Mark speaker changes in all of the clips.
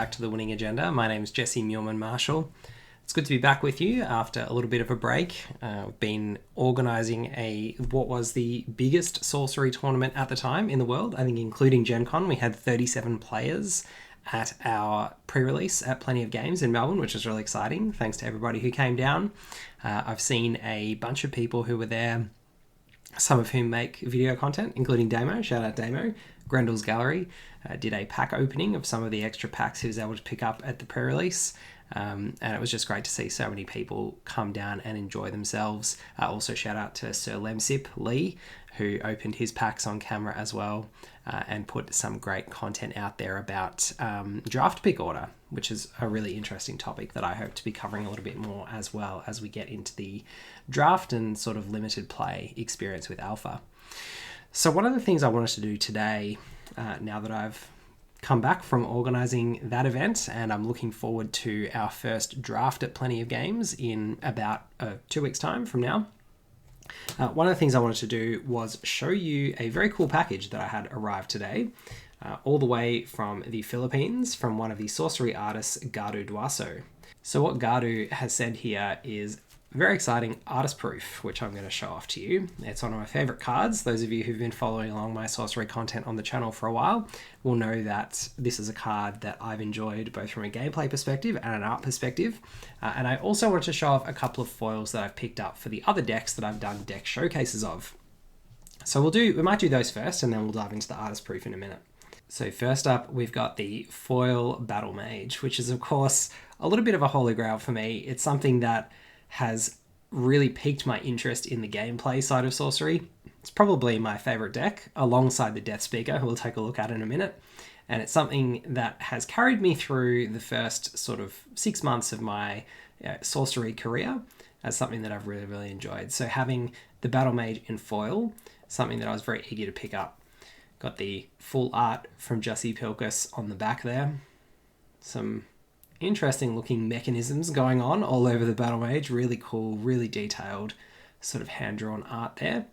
Speaker 1: back to The Winning Agenda. My name's Jesse Muehlman-Marshall. It's good to be back with you after a little bit of a break. We've been organising what was the biggest sorcery tournament at the time in the world. I think including Gen Con, we had 37 players at our pre-release at Plenty of Games in Melbourne, which was really exciting. Thanks to everybody who came down. I've seen a bunch of people who were there, some of whom make video content, including Damo. Shout out Damo. Grendel's Gallery did a pack opening of some of the extra packs he was able to pick up at the pre-release. And it was just great to see so many people come down and enjoy themselves. Also shout out to Sir Lemsip Lee, who opened his packs on camera as well, and put some great content out there about draft pick order, which is a really interesting topic that I hope to be covering a little bit more as well as we get into the draft and sort of limited play experience with Alpha. So one of the things I wanted to do today, now that I've come back from organising that event and I'm looking forward to our first draft at Plenty of Games in about 2 weeks' time from now, one of the things I wanted to do was show you a very cool package that I had arrived today, all the way from the Philippines, from one of the sorcery artists, Gardu Duaso. So what Gardu has said here is very exciting artist proof, which I'm going to show off to you. It's one of my favorite cards. Those of you who've been following along my sorcery content on the channel for a while will know that this is a card that I've enjoyed both from a gameplay perspective and an art perspective. And I also wanted to show off a couple of foils that I've picked up for the other decks that I've done deck showcases of. So we might do those first, and then we'll dive into the artist proof in a minute. So first up, we've got the foil Battlemage, which is of course a little bit of a holy grail for me. It's something that has really piqued my interest in the gameplay side of sorcery. It's probably my favorite deck, alongside the Deathspeaker, who we'll take a look at in a minute. And it's something that has carried me through the first sort of 6 months of my sorcery career as something that I've really, really enjoyed. So having the Battlemage in foil, something that I was very eager to pick up. Got the full art from Jussi Pilkus on the back there. Some interesting looking mechanisms going on all over the Battlemage. Really cool, really detailed sort of hand-drawn art there.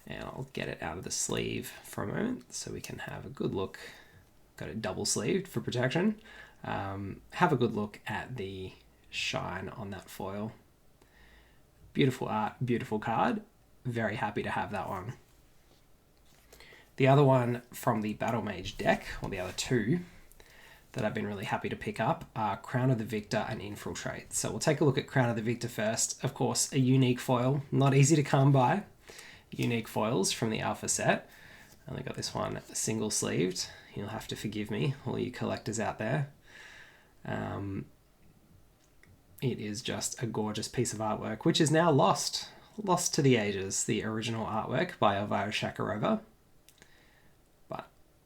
Speaker 1: And I'll get it out of the sleeve for a moment so we can have a good look. Got it double sleeved for protection. Have a good look at the shine on that foil. Beautiful art, beautiful card. Very happy to have that one. The other one from the Battlemage deck, or the other two, that I've been really happy to pick up are Crown of the Victor and Infiltrate. So we'll take a look at Crown of the Victor first. Of course, a unique foil, not easy to come by. Unique foils from the Alpha set. I only got this one single sleeved. You'll have to forgive me, all you collectors out there. It is just a gorgeous piece of artwork, which is now lost to the ages, the original artwork by Elvira Shakarova.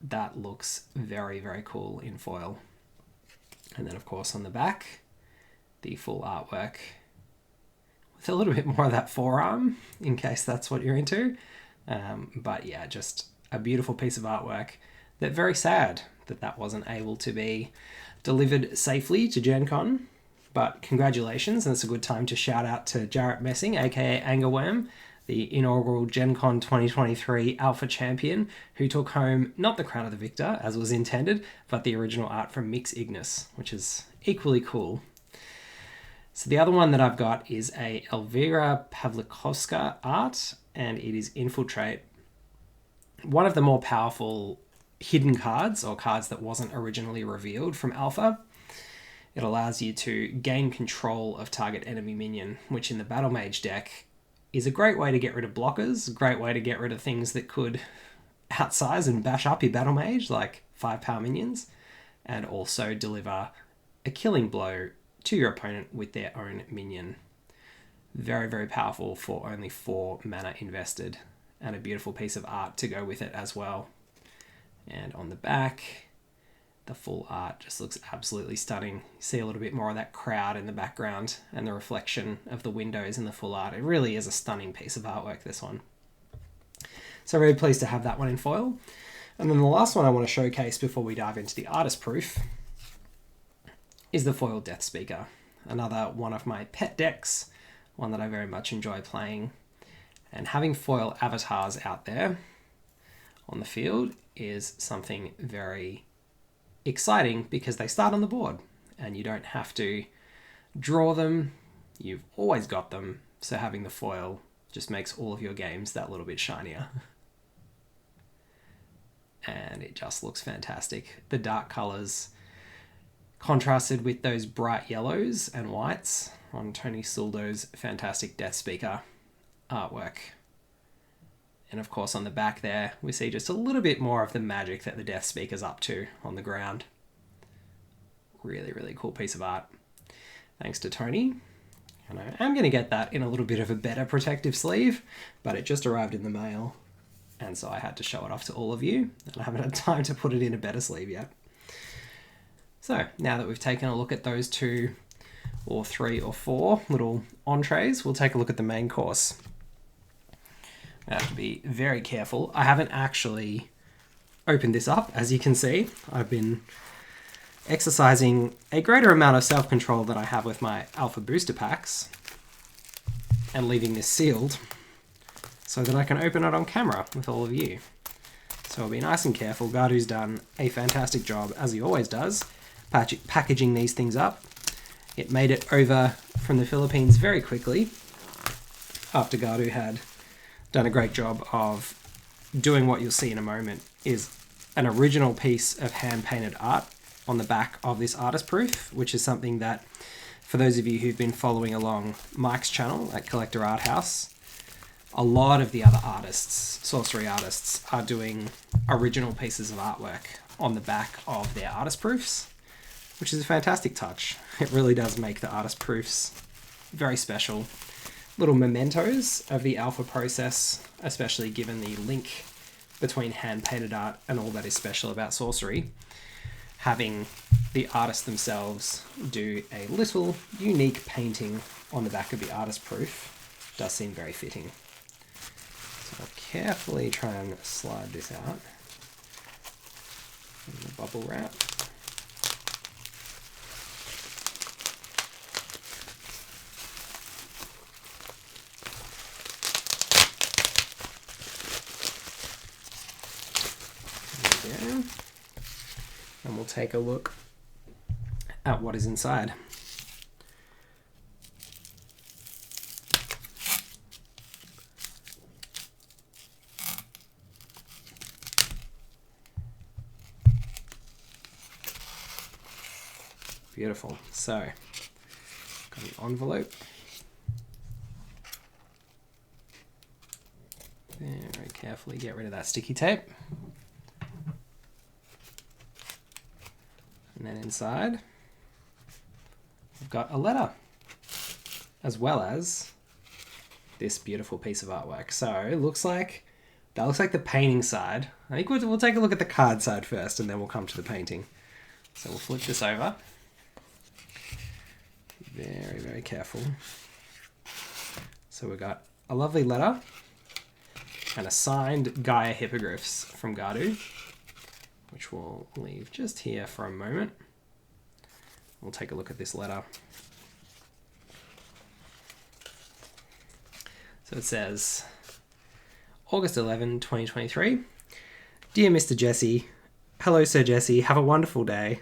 Speaker 1: That looks very, very cool in foil. And then, of course, on the back, the full artwork with a little bit more of that forearm, in case that's what you're into. But yeah, just a beautiful piece of artwork. That very sad that wasn't able to be delivered safely to Gen Con. But congratulations, and it's a good time to shout out to Jarrett Messing, aka Angerworm, the inaugural Gen Con 2023 Alpha Champion, who took home not the Crown of the Victor, as was intended, but the original art from Mix Ignis, which is equally cool. So the other one that I've got is a Elvira Pavlikovska art, and it is Infiltrate. One of the more powerful hidden cards, or cards that wasn't originally revealed from Alpha. It allows you to gain control of target enemy minion, which in the Battlemage deck is a great way to get rid of blockers, a great way to get rid of things that could outsize and bash up your Battlemage, like 5-power minions, and also deliver a killing blow to your opponent with their own minion. Very, very powerful for only 4 mana invested, and a beautiful piece of art to go with it as well. And on the back, the full art just looks absolutely stunning. You see a little bit more of that crowd in the background and the reflection of the windows in the full art. It really is a stunning piece of artwork, this one. So really pleased to have that one in foil. And then the last one I want to showcase before we dive into the artist proof is the foil Deathspeaker. Another one of my pet decks, one that I very much enjoy playing. And having foil avatars out there on the field is something very exciting because they start on the board and you don't have to draw them. You've always got them. So having the foil just makes all of your games that little bit shinier. And it just looks fantastic. The dark colors contrasted with those bright yellows and whites on Tony Sildo's fantastic Deathspeaker artwork. And of course on the back there, we see just a little bit more of the magic that the Deathspeaker's up to on the ground. Really, really cool piece of art. Thanks to Tony. And I am going to get that in a little bit of a better protective sleeve, but it just arrived in the mail. And so I had to show it off to all of you, and I haven't had time to put it in a better sleeve yet. So now that we've taken a look at those 2 or 3 or 4 little entrees, we'll take a look at the main course. I have to be very careful. I haven't actually opened this up, as you can see. I've been exercising a greater amount of self-control than I have with my alpha booster packs and leaving this sealed so that I can open it on camera with all of you. So I'll be nice and careful. Gardu's done a fantastic job, as he always does, packaging these things up. It made it over from the Philippines very quickly after Gardu had done a great job of doing what you'll see in a moment, is an original piece of hand-painted art on the back of this artist proof, which is something that, for those of you who've been following along Mike's channel at Collector Art House, a lot of the other artists, sorcery artists, are doing original pieces of artwork on the back of their artist proofs, which is a fantastic touch. It really does make the artist proofs very special. Little mementos of the alpha process, especially given the link between hand-painted art and all that is special about sorcery. Having the artists themselves do a little unique painting on the back of the artist proof does seem very fitting. So I'll carefully try and slide this out in the bubble wrap. There we go. And we'll take a look at what is inside. Beautiful. So, got an envelope. Very carefully get rid of that sticky tape. And then inside, we've got a letter, as well as this beautiful piece of artwork. So it looks like, that looks like the painting side. I think we'll take a look at the card side first, and then we'll come to the painting. So we'll flip this over. Very, very careful. So we've got a lovely letter and a signed Gaia hippogriffs from Gardu, which we'll leave just here for a moment. We'll take a look at this letter. So it says, August 11, 2023. Dear Mr. Jesse, hello Sir Jesse, have a wonderful day.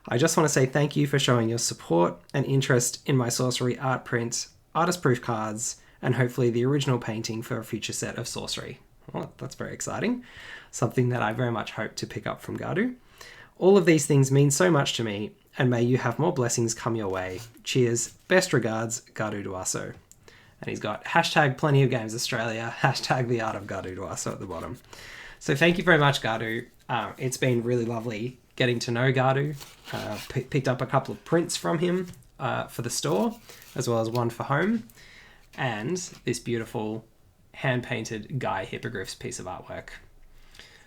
Speaker 1: I just want to say thank you for showing your support and interest in my sorcery art print, artist proof cards, and hopefully the original painting for a future set of sorcery. Well, that's very exciting. Something that I very much hope to pick up from Gardu. All of these things mean so much to me, and may you have more blessings come your way. Cheers. Best regards, Gardu Duaso. And he's got hashtag plenty of games Australia, hashtag the art of Gardu Duaso at the bottom. So thank you very much, Gardu. It's been really lovely getting to know Gardu. Picked up a couple of prints from him for the store, as well as one for home, and this beautiful hand-painted Gaia hippogriffs piece of artwork.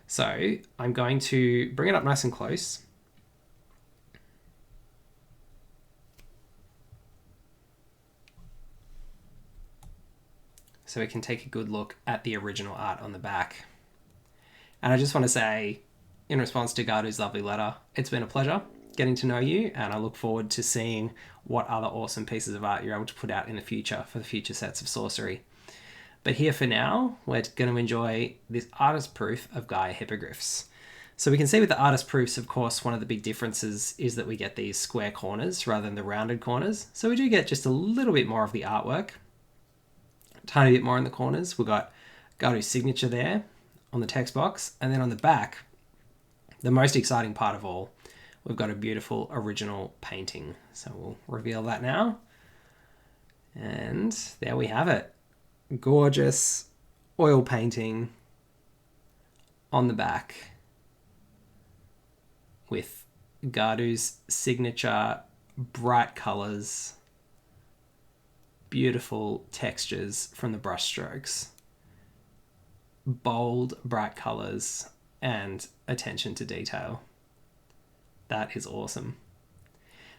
Speaker 1: So I'm going to bring it up nice and close. So we can take a good look at the original art on the back. And I just want to say, in response to Gardu's lovely letter, it's been a pleasure getting to know you, and I look forward to seeing what other awesome pieces of art you're able to put out in the future for the future sets of sorcery. But here for now, we're going to enjoy this artist proof of Gaia hippogriffs. So we can see with the artist proofs, of course, one of the big differences is that we get these square corners rather than the rounded corners. So we do get just a little bit more of the artwork, a tiny bit more in the corners. We've got Garu's signature there on the text box. And then on the back, the most exciting part of all, we've got a beautiful original painting. So we'll reveal that now. And there we have it. Gorgeous oil painting on the back with Garu's signature, bright colours, beautiful textures from the brush strokes, bold, bright colours, and attention to detail. That is awesome.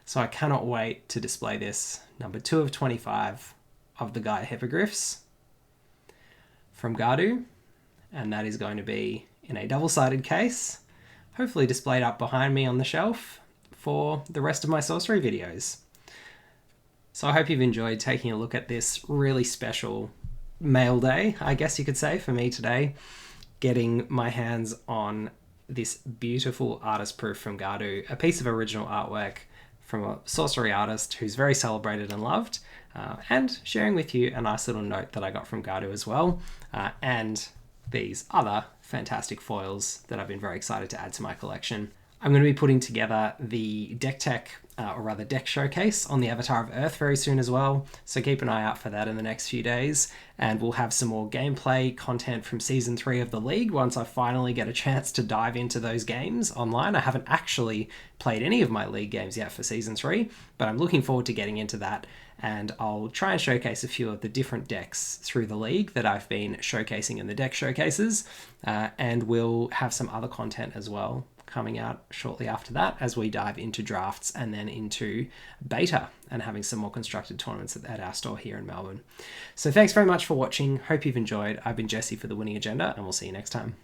Speaker 1: So I cannot wait to display this, number 2 of 25 of the Gaia Hippogriffs from Garu, and that is going to be in a double-sided case, hopefully displayed up behind me on the shelf for the rest of my sorcery videos. So I hope you've enjoyed taking a look at this really special mail day, I guess you could say, for me today, getting my hands on this beautiful artist proof from Garu, a piece of original artwork from a sorcery artist who's very celebrated and loved, and sharing with you a nice little note that I got from Garu as well, and these other fantastic foils that I've been very excited to add to my collection. I'm going to be putting together the deck tech, or rather deck showcase on the Avatar of Earth very soon as well, so keep an eye out for that in the next few days, and we'll have some more gameplay content from Season 3 of the League once I finally get a chance to dive into those games online. I haven't actually played any of my League games yet for Season 3, but I'm looking forward to getting into that, and I'll try and showcase a few of the different decks through the League that I've been showcasing in the deck showcases, and we'll have some other content as well coming out shortly after that as we dive into drafts and then into beta and having some more constructed tournaments at our store here in Melbourne. So thanks very much for watching. Hope you've enjoyed. I've been Jesse for The Winning Agenda, and we'll see you next time.